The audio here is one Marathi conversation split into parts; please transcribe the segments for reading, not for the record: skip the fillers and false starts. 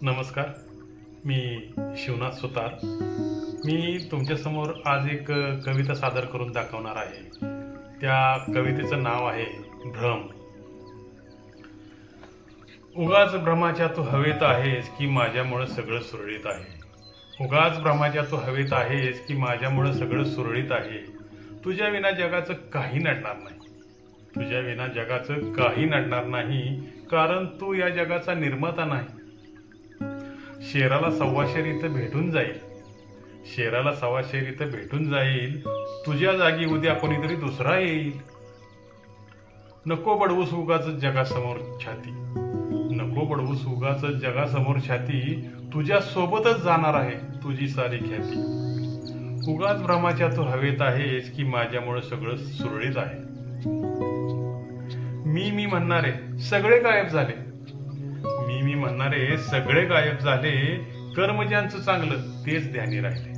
नमस्कार. मी शिवनाथ सुतार. मी तुमच्यासमोर आज एक कविता सादर करून दाखवणार आहे. त्या कवितेचं नाव आहे भ्रम. उगाच भ्रमाच्या तू हवेत आहेस की माझ्यामुळे सगळं सुरळीत आहे. उगाच भ्रमाच्या तू हवेत आहेस की माझ्यामुळे सगळं सुरळीत आहे. तुझ्या विना जगाचं काही नडणार नाही. तुझ्या विना जगाचं काही नडणार नाही, कारण तू या जगाचा निर्माता नाही. शेराला सव्वाशेर इथं भेटून जाईल. शेराला सव्वाशेर इथं भेटून जाईल. तुझ्या जागी उद्या कोणीतरी दुसरा येईल. नको बडवूस उगाच जगासमोर छाती. नको बडवूस उगाच जगासमोर छाती. तुझ्या सोबतच जाणार आहे तुझी सारी ख्याती. उगाच भ्रमाच्या तू हवेत आहेस की माझ्यामुळे सगळं सुरळीत आहे. मी म्हणणारे सगळे गायब झाले. मी म्हणणारे सगळे गायब झाले. कर्म ज्यांचं चांगलं तेच ध्यानी राहिले.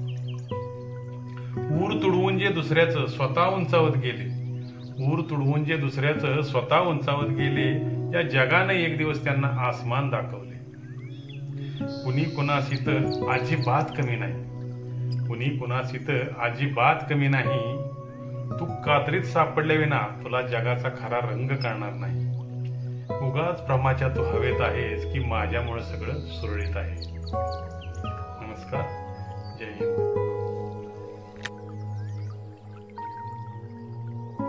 ऊर तुडवून जे दुसऱ्याचं स्वतः उंचावत गेले. ऊर तुडवून जे दुसऱ्याचं स्वतः उंचावत गेले. या जगाने एक दिवस त्यांना आसमान दाखवले. कुणी कुणास इथं अजिबात कमी नाही. कुणी कुणास इथं अजिबात कमी नाही. तू कात्रीत सापडल्या विना तुला जगाचा खरा रंग कळणार नाही. उगाच भ्रमाच्या तू हवेत आहेस की माझ्यामुळे सगळं सुरळीत आहे. नमस्कार. जय हिंद.